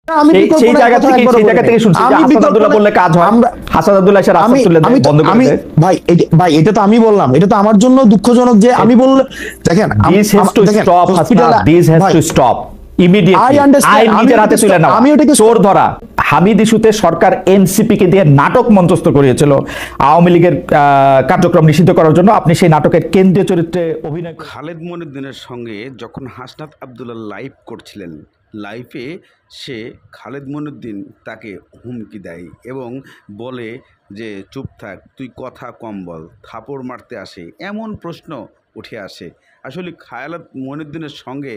সেই জায়গা থেকে শুনছি হাসানাদুল্লাহ বললে কাজ হয়, হাসানাদুল্লাহ এসে রাস্তা তুলে দেয়, বন্ধ করে দেয়। ভাই এটা তো আমি বললাম, এটা তো আমার জন্য দুঃখজনক যে আমি বললে দেখেন this has to stop Hasnat, this has to stop immediately। আইন নিজের হাতে তুলে নাও। চোর ধরা হামিদ ইস্যুতে সরকার এনসিপি কে দিয়ে নাটক মঞ্চস্থ করিয়েছিল আওয়ামী লীগের কার্যক্রম নিষিদ্ধ করার জন্য। আপনি সেই নাটকের কেন্দ্রীয় চরিত্রে অভিনয়। খালেদ মনিউদ্দিনের সঙ্গে যখন হাসনাত আব্দুল্লাহ লাইভ করছিলেন, লাইভে সে খালেদ মনিউদ্দিন তাকে হুমকি দেয় এবং বলে যে চুপ থাক, তুই কথা কম বল, থাপড় মারতে আসে, এমন প্রশ্ন উঠে আসে। আসলে খালেদ মনিউদ্দিনের সঙ্গে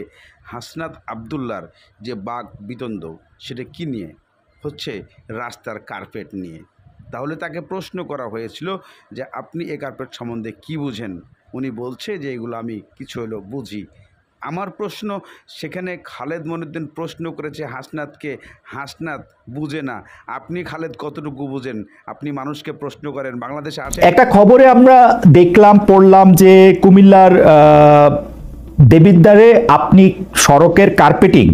হাসনাত আব্দুল্লাহর যে বাক বিতন্ড, সেটা কি নিয়ে? হচ্ছে রাস্তার কার্পেট নিয়ে। তাহলে তাকে প্রশ্ন করা হয়েছিল যে আপনি এই কার্পেট সম্বন্ধে কি বুঝেন? উনি বলছে যে এগুলো আমি কিছু হলেও বুঝি। আমার প্রশ্ন, সেখানে খালেদ মনিউদ্দিন প্রশ্ন করেছে হাসনাতকে, হাসনাত বুঝে না। আপনি খালেদ কতটুকু বুঝেন? আপনি মানুষকে প্রশ্ন করেন, বাংলাদেশে আসে। একটা খবরে আমরা দেখলাম, পড়লাম যে কুমিল্লার দেবিদ্বারে আপনি সড়কের কার্পেটিং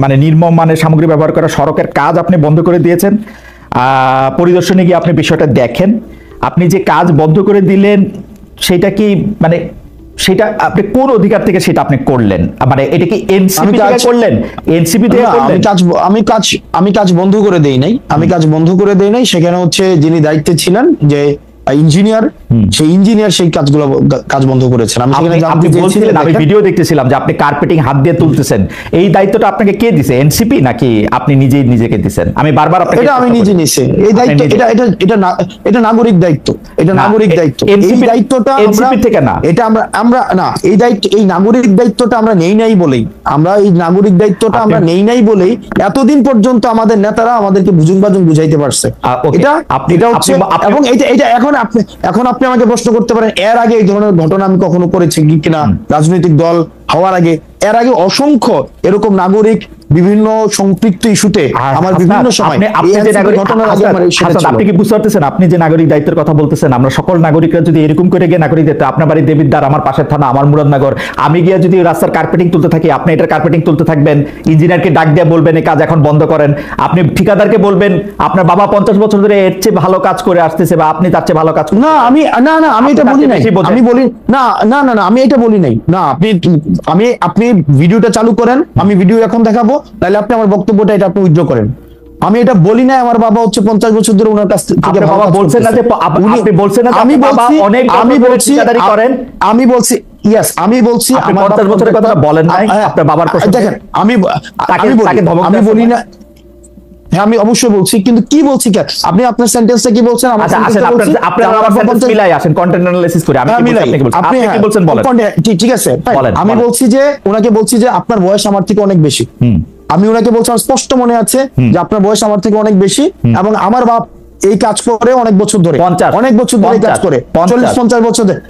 মানে নির্মম মানের সামগ্রী ব্যবহার করা সড়কের কাজ আপনি বন্ধ করে দিয়েছেন। পরিদর্শনে গিয়ে আপনি বিষয়টা দেখেন। আপনি যে কাজ বন্ধ করে দিলেন সেটা কি মানে সেটা আপনি কোন অধিকার থেকে সেটা আপনি করলেন? মানে এটা কি এনসিপি থেকে করলেন? এনসিপি থেকে করলেন? আমি কাজ বন্ধ করে দেই নাই, আমি কাজ বন্ধ করে দেই নাই। সেখানে হচ্ছে যিনি দায়িত্বে ছিলেন যে ইঞ্জিনিয়ার, সেই ইঞ্জিনিয়ার সেই কাজ বন্ধ করেছেন। আমি সেখানে জানতে চেয়েছিলাম, আমি ভিডিও দেখতেছিলাম যে আপনি কার্পেটিং হাত দিয়ে তুলতেছেন। এই দায়িত্বটা আপনাকে কে দিয়েছে? এনসিপি নাকি আপনি নিজেই নিজেকে দিয়েছেন? আমি বারবার আপনাকে এটা আমি নিজে নিছি এই দায়িত্ব। এটা নাগরিক দায়িত্ব, এটা নাগরিক দায়িত্ব। এই দায়িত্বটা এনসিপি থেকে না, এটা আমরা না, এই দায়িত্ব, এই নাগরিক দায়িত্বটা আমরা নেই নাই বলেই, আমরা এই নাগরিক দায়িত্বটা আমরা নেই নাই বলেই এতদিন পর্যন্ত আমাদের নেতারা আমাদেরকে বুঝুন বাজুন বুঝাইতে পারছে। এটা হচ্ছে, এবং এটা এখন আপনি আমাকে প্রশ্ন করতে পারেন এর আগে এই ধরনের ঘটনা আমি কখনো করেছি কিনা রাজনৈতিক দল হওয়ার আগে। এর আগে অসংখ্য এরকম নাগরিক বিভিন্ন সম্পৃক্ত ইস্যুতে আমার বিভিন্ন সময় আপনি কি বুঝতে পারতেছেন? আপনি যে নাগরিক দায়িত্বের কথা বলতেছেন, আমরা সকল নাগরিকরা যদি এরকম করে গিয়ে নাগরিক দায়িত্ব, আপনার বাড়ি দেবিদ্বার, আমার পাশের থানা, আমার মুরাদনগর, আমি গিয়ে যদি রাস্তার কার্পেটিং তুলতে থাকি, আপনি এটার কার্পেটিং তুলতে থাকবেন, ইঞ্জিনিয়ারকে ডাক দিয়ে বলবেন এই কাজ এখন বন্ধ করেন, আপনি ঠিকাদারকে বলবেন আপনার বাবা 50 বছর ধরে এর চেয়ে ভালো কাজ করে আসতেছে বা আপনি তার চেয়ে ভালো কাজ। না আমি এটা বলি নাই, আমি বলি না আমি এটা বলি নাই। না আপনি ভিডিওটা চালু করেন, আমি ভিডিও এখন দেখাবো, তাহলে আপনি আমার বক্তব্যটা এটা আপনি উইথড্র করেন। আমি এটা বলি না আমার বাবা হচ্ছে 50 বছর ধরে ওনার কাছ থেকে বাবা বলছেন না যে আপনি বলছেন না আমি বলছি অনেক ঠিকাদারি করেন। আমি বলছি ইয়েস, আমি বলছি আমার 50 বছরের কথা বলেন নাই আপনার বাবার প্রশ্ন। দেখেন আমি বলি না, হ্যাঁ আমি অবশ্যই বলছি, কিন্তু কি বলছি কেন আপনি আপনার সেন্টেন্সটা কি বলছেন? আচ্ছা আসেন আপনারা আমার সেন্টেন্স মিলাই আসেন, কন্টেন্ট অ্যানালাইসিস করে আমি কি বলছি আপনি কি বলছেন বলেন। ঠিক আছে, আমি বলছি যে ওনাকে বলছি যে আপনার বয়স আমার থেকে অনেক বেশি। আমি ওনাকে বলছি, আমার স্পষ্ট মনে আছে যে আপনার বয়স আমার থেকে অনেক বেশি, এবং আমার বাপ এই কাজ করে অনেক বছর ধরে, অনেক বছর ধরে কাজ করে, 40-50 বছর ধরে,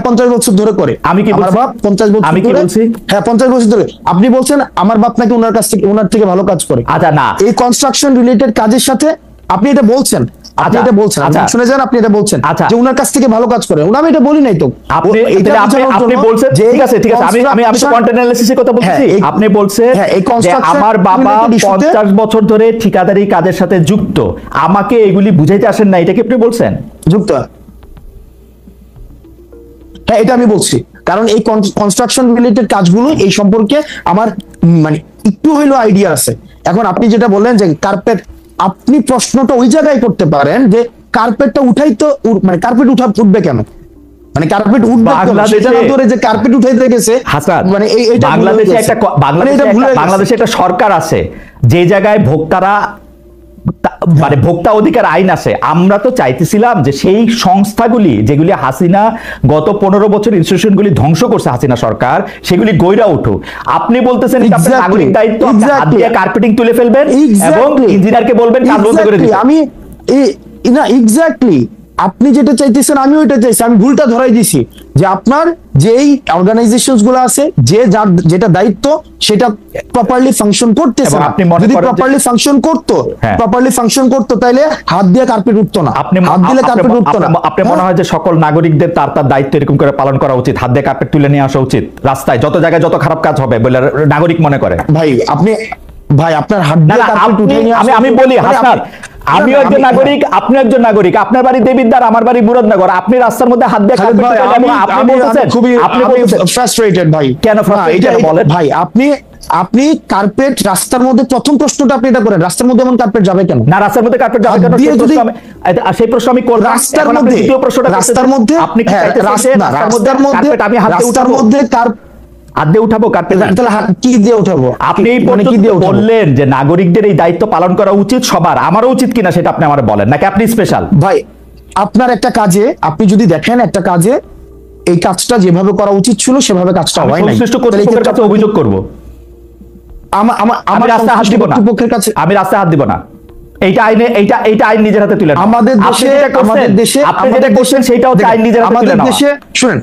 50 বছর ধরে করে। আমি কি আমার বাপ 50 বছর, আমি কি বলছি? হ্যাঁ 50 বছর ধরে। আপনি বলছেন আমার বাপ নাকি ওনার কাছ থেকে, ওনার থেকে ভালো কাজ করে। আচ্ছা না, এই কনস্ট্রাকশন রিলেটেড কাজের সাথে আপনি এটা বলছেন, আপনি এটা বলছেন, শুনে যান, আপনি এটা বলছেন যে ওনার কাছ থেকে ভালো কাজ করে। আমি এটা বলি নাই তো, আপনি বলছেন ঠিক আছে আমি তো কন্টেন্ট অ্যানালাইসিসের কথা বলছি। আপনি বলছেন যে আমার বাবা 50 বছর ধরে ঠিকাদারি কাজের সাথে যুক্ত, আমাকে এগুলি বুঝাইতে আসেন না, এটা কি আপনি বলছেন? যুক্ত, হ্যাঁ এটা আমি বলছি, কারণ এই কনস্ট্রাকশন রিলেটেড কাজগুলো এই সম্পর্কে আমার মানে একটু হইলো আইডিয়া আছে। এখন আপনি যেটা বললেন যে কার্পেট, আপনি প্রশ্নটা ওই জায়গায় করতে পারেন যে কার্পেটটা উঠাই তো, মানে কার্পেট উঠবে কেন, মানে কার্পেট উঠবে সেটা না ধরে যে কার্পেট উঠাইতে গেছে। মানে বাংলাদেশে একটা সরকার আছে যে জায়গায় ভোক্তারা মানে ভোক্তা অধিকার আইন আছে। আমরা তো চাইতেছিলাম যে সেই সংস্থাগুলি যেগুলি হাসিনা গত 15 বছর ইনস্টিটিউশনগুলি ধ্বংস করছে হাসিনা সরকার, সেগুলি গইরা উঠুক। আপনি বলতেছেন নাগরিক দায়িত্ব, হাত দিয়ে কার্পেটিং তুলে ফেলবেন এবং ইঞ্জিনিয়ারকে বলবেন কাজ বন্ধ করে দিতে। আমি না এক্স্যাক্টলি আপনি যেটা চাইতেছেন আমি ওইটা চাইছি। আমি ভুলটা ধরাই দিছি যে আপনার যেই অর্গানাইজেশনস গুলো আছে, যে যার যেটা দায়িত্ব সেটা প্রপারলি ফাংশন করতেছে। যদি প্রপারলি ফাংশন করতো তাহলে হাত দিয়ে কার্পেট উঠতো না, হাত দিলে কার্পেট উঠতো না। আপনি মনে হয় যে সকল নাগরিকদের তার তার দায়িত্ব এরকম করে পালন করা উচিত, হাত দিয়ে কার্পেট তুলে নিয়ে আসা উচিত রাস্তায়, যত জায়গায় যত খারাপ কাজ হবে বলে নাগরিক মনে করে? ভাই আপনি ভাই আপনার হাত দিয়ে কার্পেট উঠে নিয়ে আমি বলি হাসনাত, আমিও একজন নাগরিক, আপনি একজন নাগরিক, আপনার বাড়ি দেবিদ্বার, আমার বাড়ি মুরাদনগর, আপনি রাস্তার মধ্যে হাত দিয়ে কার্পেট উঠে যাবেন, আপনি বলতেছেন আপনি ফ্রাস্ট্রেটেড ভাই। কেন ফ্রাস্ট্রেটেড বলেন ভাই? আপনি কার্পেট রাস্তার মধ্যে, প্রথম প্রশ্নটা আপনি এটা করেন, রাস্তার মধ্যে এমন কার্পেট যাবে কেন? না, রাস্তার মধ্যে কার্পেট যাবে কেন সেই প্রশ্ন আমি করব। রাস্তার মধ্যে, রাস্তার মধ্যে আপনি কি রাস্তার মধ্যে আমি রাস্তার মধ্যে হাত দিয়ে উঠাবো কার্পেট? তাহলে কি দিয়ে উঠাবো? আপনি এই বললেন যে নাগরিকদের এই দায়িত্ব পালন করা উচিত সবার, আমারও উচিত কিনা সেটা আপনি আমার বলেন, নাকি আপনি স্পেশাল? ভাই আপনার একটা কাজে, আপনি যদি দেখেন একটা কাজে এই কাজটা যেভাবে করা উচিত ছিল সেভাবে কাজটা হয় নাই, সংশ্লিষ্ট কর্তৃপক্ষের কাছে অভিযোগ করব। আমার রাস্তায় হাত দিব না, আমি রাস্তায় হাত দিব না। এইটা আইনে, এইটা আইন নিজের হাতে তুলে আমাদের দেশে আপনি যেটা করছেন সেটাও আইন নিজের হাতে তুলে নাও। শুনেন,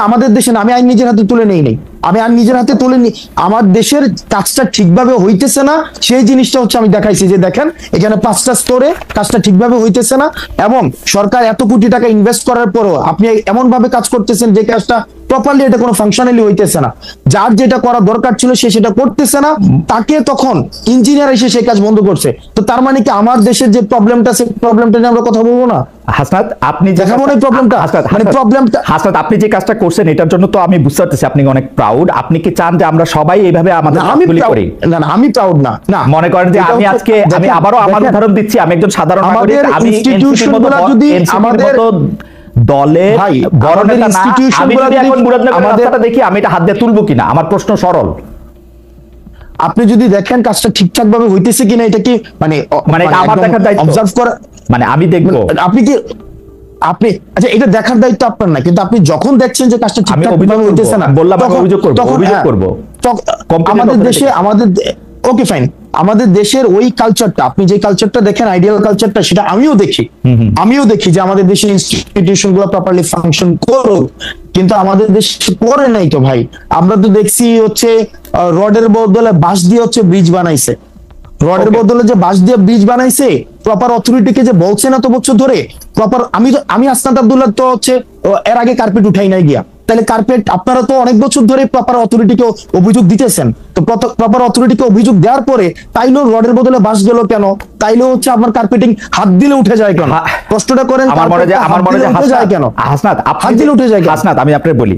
আমাদের দেশে না, আমি আইন নিজের হাতে তুলে নেই, আমি আইন নিজের হাতে তুলে নি। আমার দেশের কাজটা ঠিকভাবে হইতেছে না, সেই জিনিসটা হচ্ছে আমি দেখাইছি যে দেখেন এখানে 5টা স্তরে কাজটা ঠিকভাবে হইতেছে না, এবং সরকার এত কোটি টাকা ইনভেস্ট করার পরও আপনি এমন ভাবে কাজ করতেছেন যে কাজটা প্রপারলি, এটা কোনো ফাংশনালি হইতেছে না। যার যেটা করা দরকার ছিল সে সেটা করতেছে না, তাকে তখন ইঞ্জিনিয়ার এসে সেই কাজ বন্ধ করছে। তো তার মানে কি আমার দেশের যে প্রবলেমটা, সেই প্রবলেমটা নিয়ে আমরা কথা বলবো না? হাসনাত, আপনি দেখাবো না প্রবলেমটা, মানে প্রবলেমটা। হাসনাত, আপনি যে কাজটা করছেন এটার জন্য তো আমি বুঝতে পারতেছি আপনি অনেক প্রাউড। আপনি কি চান যে আমরা সবাই এইভাবে আমাদের কাজগুলি করি? না, আমি প্রাউড না। না, মনে করেন যে আমি আজকে, আমি আবারও আমার উদাহরণ দিচ্ছি, আমি একজন সাধারণ নাগরিক, আমি ইনস্টিটিউশনগুলো যদি আমাদের দলে বড় নেতা না, আমি যদি এখন মুরাদনগরের রাস্তাটা দেখি আমি এটা হাত দিয়ে তুলবো কিনা, আমার প্রশ্ন সরল। আপনি যদি দেখেন কাজটা ঠিকঠাক ভাবে হইতেছে কিনা, এটা কি মানে আমার দেখার দায়িত্ব, অবজার্ভ করা, মানে আমি দেখবো। আপনি আচ্ছা, এটা দেখার দায়িত্ব আপনার না, কিন্তু আপনি যখন দেখছেন যে কাজটা ঠিকঠাক ভাবে হইতেছে না, বললাম আমি অভিযোগ করব। আমাদের দেশে, ওকে ফাইন, আমাদের দেশের ওই কালচারটা, আপনি যে কালচারটা দেখেন আইডিয়াল কালচারটা, সেটা আমিও দেখি যে আমাদের দেশের ইনস্টিটিউশন গুলো প্রপারলি ফাংশন করুক, কিন্তু আমাদের দেশে করে নাই তো ভাই। আমরা তো দেখছি হচ্ছে রডের বদলে বাঁশ দিয়ে হচ্ছে ব্রিজ বানাইছে, রডের বদলে যে বাঁশ দিয়ে ব্রিজ বানাইছে, প্রপার অথরিটিকে যে বলছে না তো বছর ধরে প্রপার। আমি হাসনাত আব্দুল্লাহ তো হচ্ছে এর আগে কার্পেট উঠাই নাই গিয়া, তাহলে কার্পেট আপনারা তো অনেক বছর ধরে প্রপার অথরিটিকে অভিযোগ দিতেছেন, তো প্রপার অথরিটিকে অভিযোগ দেওয়ার পরে তাইলেও রডের বদলে বাঁশ গেল কেন? তাইলেও হচ্ছে আপনার কার্পেটিং হাত দিলে উঠে যায় কেন? কষ্টটা করেন, আমার মনে উঠে যায় কেন? হাসনাত, হাত দিলে উঠে যায় কেন? হাসনাত, আমি আপনাকে বলি,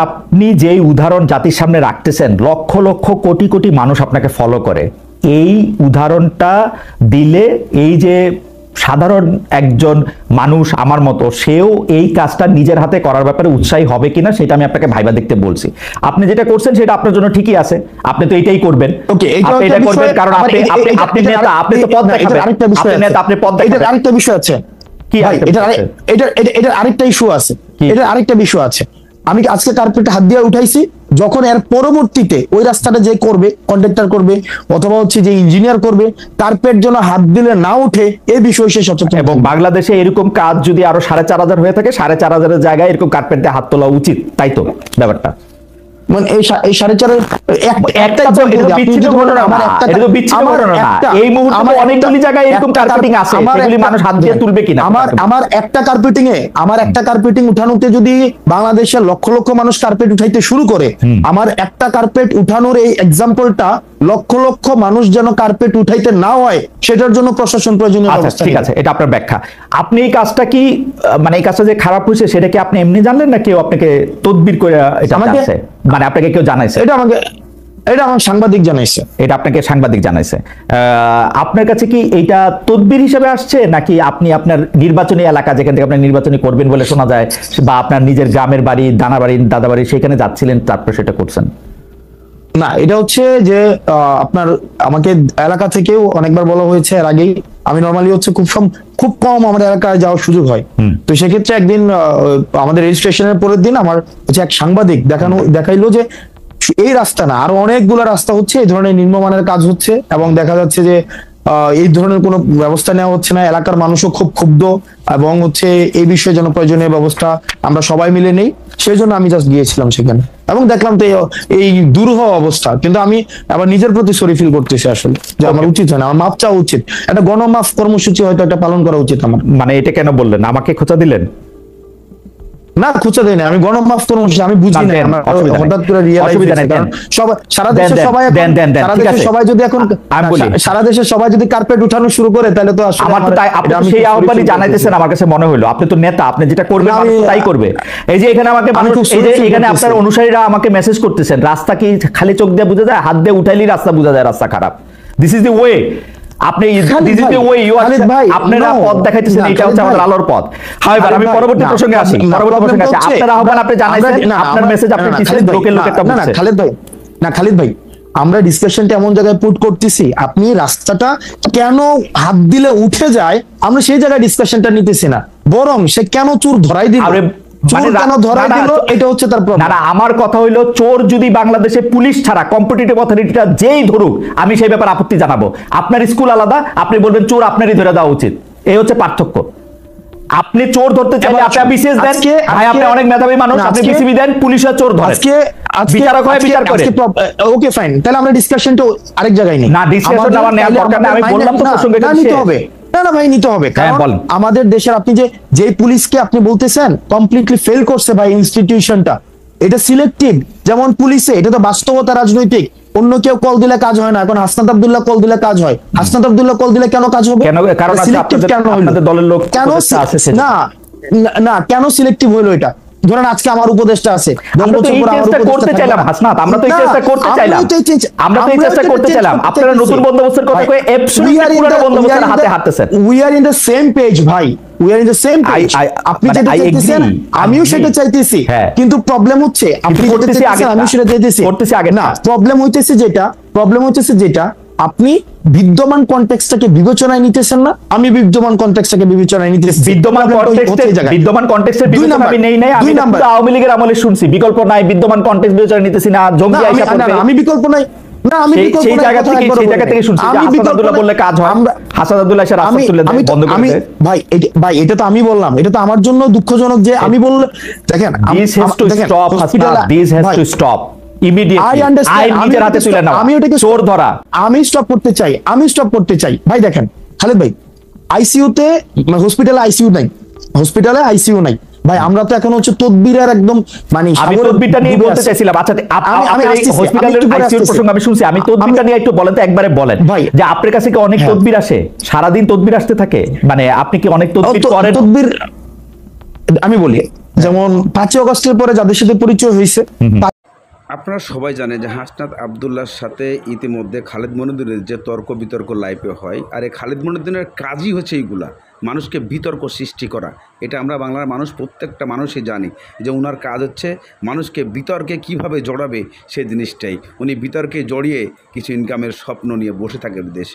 আপনি যেই উদাহরণ জাতির সামনে রাখতেছেন, লক্ষ লক্ষ কোটি কোটি মানুষ আপনাকে ফলো করে, এই উদাহরণটা দিলে এই যে সাধারণ একজন মানুষ আমার মতো, সেও এই কাজটা নিজের হাতে করার ব্যাপারে উৎসাহী হবে কিনা সেটা আমি আপনাকে ভাইবা দেখতে বলছি। আপনি যেটা করছেন সেটা আপনার জন্য ঠিকই আছে, আপনি তো এটাই করবেন, এটা করবেন কারণ আপনি নেতা, আপনি তো পদ দেখাবেন, আপনি নেতা, আপনি পদ দেখাবেন। আরেকটা বিষয় আছে কি? এটা আরেকটা ইস্যু আছে, এটা আরেকটা বিষয় আছে। আমি আজকে কার্পেট হাত দিয়ে উঠাইছি, যখন এর পরবর্তীতে ওই রাস্তাটা যে করবে, কন্ট্রাক্টর করবে অথবা হচ্ছে যে ইঞ্জিনিয়ার করবে, কার্পেট যেন হাত দিলে না উঠে এই বিষয়ে সে সচেতন। এবং বাংলাদেশে এরকম কাজ যদি আরো 4,500 হয়ে থাকে, 4,500 জায়গায় এরকম কার্পেট দিয়ে হাত তোলা উচিত, তাই তো ব্যাপারটা? মানে এই 4.5 একটা বিচ্ছিন্ন ঘটনা না, এটা তো বিচ্ছিন্ন ঘটনা না, এই মুহূর্তে অনেকগুলি জায়গায় এরকম কার্পেটিং আছে, সেগুলি মানুষ হাত দিয়ে তুলবে কিনা? আমার একটা কার্পেটিং উঠানোতে যদি বাংলাদেশের লক্ষ লক্ষ মানুষ কার্পেট উঠাইতে শুরু করে, আমার একটা কার্পেট উঠানোর এই এক্সাম্পলটা লক্ষ লক্ষ মানুষ যেন কার্পেট উঠাইতে না হয়, সেটার জন্য প্রশাসন প্রয়োজনীয় ব্যবস্থা। ঠিক আছে, এটা আপনার ব্যাখ্যা। আপনি এই কাজটা কি, মানে এই কাজটা যে খারাপ হয়েছে সেটা কি আপনি এমনি জানলেন না কেউ আপনাকে তদবির করে এটা জানাইছে? মানে আপনাকে কেউ জানাইছে? এটা আমার সাংবাদিক জানাইছে। এটা আপনাকে সাংবাদিক জানাইছে। আপনার কাছে কি এইটা তদবির হিসেবে আসছে, নাকি আপনি আপনার নির্বাচনী এলাকা, যেখান থেকে আপনি নির্বাচনী করবেন বলে শোনা যায়, বা আপনার নিজের গ্রামের বাড়ি, দানাবাড়ি, দাদাবাড়ি, সেখানে যাচ্ছিলেন তারপর সেটা করছেন? না, এটা হচ্ছে যে আপনার আমাকে এলাকা থেকেও অনেকবার বলা হয়েছে এর আগেই। আমি নরমালি হচ্ছে খুব কম আমার এলাকায় যাওয়ার সুযোগ হয়, তো সেক্ষেত্রে একদিন আমাদের রেজিস্ট্রেশনের পরের দিন আমার হচ্ছে এক সাংবাদিক দেখাইলো যে এই রাস্তা না, আরো অনেকগুলো রাস্তা হচ্ছে এই ধরনের নিম্নমানের কাজ হচ্ছে, এবং দেখা যাচ্ছে যে এই ধরনের কোনো ব্যবস্থা নেওয়া হচ্ছে না। এলাকার মানুষও খুব ক্ষুব্ধ, এবং হচ্ছে এই বিষয়ে যেন প্রয়োজনীয় ব্যবস্থা আমরা সবাই মিলে নেই, সেই জন্য আমি জাস্ট গিয়েছিলাম সেখানে, এবং দেখলাম তো এই দুরূহ অবস্থা। কিন্তু আমি আবার নিজের প্রতি সরি ফিল করতেছি আসলে, যে আমার উচিত হয় না, আমার মাপ চাওয়া উচিত, একটা গণমাফ কর্মসূচি হয়তো একটা পালন করা উচিত আমার। মানে এটা কেন বললেন? আমাকে খোঁচা দিলেন? না খুঁজে দেয় না, আমি গণমাধ্যম আমি বুঝি না, দেন, আমার অসুবিধা নেই। হঠাৎ করে রিয়েলাইজ অসুবিধা নেই, হয়েছে, কারণ দেন। সবাই সারা দেশে দেন, সবাই দেন, দেন, দেন, সারা ঠিক দেশে আছে। সবাই যদি এখন আমি বলি। সারা দেশে সবাই যদি কার্পেট উঠানো শুরু করে তাহলে তো আসলে আমার তো তাই, আপনি এটা তো আমি সেই খুব আহ্বানই পরিচিত জানাইতেছেন, আমার কাছে মনে হলো আপনি তো নেতা, আপনি যেটা করবেন না, মানুষ আমি- তো তাই করবে। এই যে এখানে আমাকে আমি মানুষ, খুব এই যে সুরক্ষিত এখানে করতেছি। আপনার অনুসারীরা আমাকে মেসেজ করতেছেন, রাস্তা কি খালি চোখ দিয়ে বোঝা যায়? হাত দিয়ে উঠাইলেই রাস্তা বোঝা যায় রাস্তা খারাপ। This is the way. আপনি খালিদ দিস ইজ দ্য ভাই, ওয়ে ইউ আর, খালিদ ভাই, আপনারা no, পথ দেখাইতেছেন, না, এটা হচ্ছে খালিদ আমাদের ভাই। আলোর পথ। হাইবার আমি খালিদ ভাই, পরবর্তী না, প্রসঙ্গে আসি, না, পরবর্তী problem প্রসঙ্গে আসি। হচ্ছে- আপনার আহ্বান আপনি জানাইছেন, আমরা- না, আপনার আমরা- মেসেজ আপনি না, দিচ্ছেন, খালিদ ভাই, লোকের লোকেরটা না, না, বুঝছে। খালিদ ভাই, না, খালিদ ভাই, আমরা ডিসকাশনটা এমন জায়গায় পুট করতেছি, আপনি রাস্তাটা কেন হাত দিলে উঠে যায় আমরা সেই জায়গায় ডিসকাশনটা নিতেছি না, বরং সে কেন চোর ধরাই দিল, আরে, চোর মানে কেন ধরাই না, না, দিল, এটা হচ্ছে তার না প্রবলেম। না, আমার কথা হইলো চোর যদি বাংলাদেশে পুলিশ ছাড়া কম্পিটিটিভ অথরিটিটা যেই ধরুক, আমি সেই ব্যাপারে আপত্তি জানাবো। আপনার স্কুল আলাদা, আপনি বলবেন চোর আপনারই ধরে দেওয়া উচিত, এই হচ্ছে পার্থক্য। আপনি চোর ধরতে চাইলে এবার আপনি বিসিএস দেন, আজকে- ভাই আপনি অনেক মেধাবী মানুষ, না, আপনি আজকে- বিসিবি দেন, পুলিশের চোর ধরেন, বিচারক হয় বিচার করে। ওকে ফাইন, তাহলে আমরা ডিসকাশনটা আরেক জায়গায় নেই। না, discussion আমাদের- আমার নেওয়ার তাহলে দরকার নেই, আমি আমাদের বললাম তো না, প্রসঙ্গটা না, নিতে শেষ। হবে। না না ভাই, নিতে হবে, কারণ বলেন। আমাদের দেশের আপনি যে পুলিশকে আপনি বলতেছেন কমপ্লিটলি ফেল করছে ভাই ইনস্টিটিউশনটা, এটা সিলেক্টিভ। যেমন পুলিশে এটা তো বাস্তবতা, রাজনৈতিক, অন্য কেউ কল দিলে কাজ হয় না, এখন হাসনাত আব্দুল্লাহ কল দিলে কাজ হয়। হাসনাত আব্দুল্লাহ কল দিলে কেন কাজ হবে? কেন? কারণ আছে সিলেক্টিভ আপনাদের- কেন হলো? আপনাদের দলের লোক কেন উপদেষ্টা আছে সেটা। না না, কেন সিলেক্টিভ হলো এটা? ধরেন আজকে আমার উপদেষ্টা আছে, 10 আমরা তো বছর এই পর আমার চেষ্টা উপদেষ্টা করতে থাকবে চাইলাম না। হাসনাত, আমরা তো এই না, চেষ্টা করতে আমরা চাইলাম, তো এই চেষ্টা- আমরা তো এই আমরা চেষ্টা তো করতে চেষ্টা চাইলাম। করতে আপনারা নতুন চাইতেছি। বন্দোবস্তের কথা ভাই, কয়ে absolutely পুরনো বন্দোবস্তের হাতে হাঁটতেছেন। we are in the same page ভাই, we are in the same page। আপনি মানে যেটা I চাইতেছেন agree, আমিও agree। সেটা চাইতেছি, হ্যাঁ। কিন্তু প্রবলেম হচ্ছে আপনি যেটা করতেছি চাইতেছেন আগেরটা। আমিও সেটা চাইতেছি, করতেছি আগেরটা। না, প্রবলেম হইতেছে যেটা আপনি বিদ্যমান কনটেক্সটটাকে বিবেচনায় নিতেছেন না, আমি বিদ্যমান কনটেক্সটটাকে বিবেচনায় নিতেছি। বিদ্যমান Problem টা হচ্ছে এই কনটেক্সটের জায়গায়। বিদ্যমান কনটেক্সটের দুই বিবেচনা নাম্বার, আমি নেই নাই, আমি দুই এটা নাম্বার। পুরো আওয়ামী লীগের আমলে শুনছি, বিকল্প নাই, বিদ্যমান কনটেক্সট বিবেচনা নিতেছি না, না, জঙ্গি আইসা পড়বে। আমি বিকল্প নাই, না আমি সেই- বিকল্প সেই নাই, জায়গা কথা থেকে একবারও সেই বলি জায়গা নাই। থেকে শুনছি যে আমি হাসান বিকল্প আব্দুল্লাহ নাই। বললে কাজ হয়, আমরা- হাসান আব্দুল্লাহ এসে রাস্তা আমি তুলে দেয়, আমি বন্ধ করে আমি দেয়। ভাই এটা তো আমি বললাম, এটা তো আমার জন্য দুঃখজনক যে আমি বললে দেখেন This has to stop, Hasnat, this has to stop immediately। I understand, আইন আমি নিজের হাতে ওটাকে তুলে stop- নেওয়া, আমি ওটাকে চোর ধরা। আমি স্টপ করতে চাই ভাই। দেখেন খালেদ ভাই, আইসিইউতে হসপিটালে আইসিইউ নাই, নাই ভাই। আমরা তো এখন হচ্ছে তদবিরের একদম মানে আমি সাগরে তদবিরটা নিয়ে ডুবে বলতে আছি। চাইছিলাম। আচ্ছা, আমি আসতেছি, আমি হসপিটালের একটু পরে আইসিইউর আসতেছি। প্রসঙ্গ আমি শুনছি, আমি তদবিরটা নিয়ে একটু বলেন তো, একবারে বলেন ভাই, যে আপনার কাছে কি অনেক হ্যাঁ। তদবির আসে, সারাদিন তদবির আসতে থাকে, মানে আপনি কি অনেক তদবির করেন? তদবির আমি বলি, যেমন 5 আগস্টের পরে যাদের সাথে পরিচয় হয়েছে, আপনারা সবাই জানেন যে হাসনাত আব্দুল্লাহর সাথে ইতিমধ্যে খালেদ মনিউদ্দিনের যে তর্ক বিতর্ক লাইভে হয়, আর এই খালেদ মনিউদ্দিনের কাজই হচ্ছে এইগুলা, মানুষকে বিতর্ক সৃষ্টি করা। এটা আমরা বাংলার মানুষ, প্রত্যেকটা মানুষই জানি যে ওনার কাজ হচ্ছে মানুষকে বিতর্কে কিভাবে জড়াবে সেই জিনিসটাই। উনি বিতর্কে জড়িয়ে কিছু ইনকামের স্বপ্ন নিয়ে বসে থাকে বিদেশে।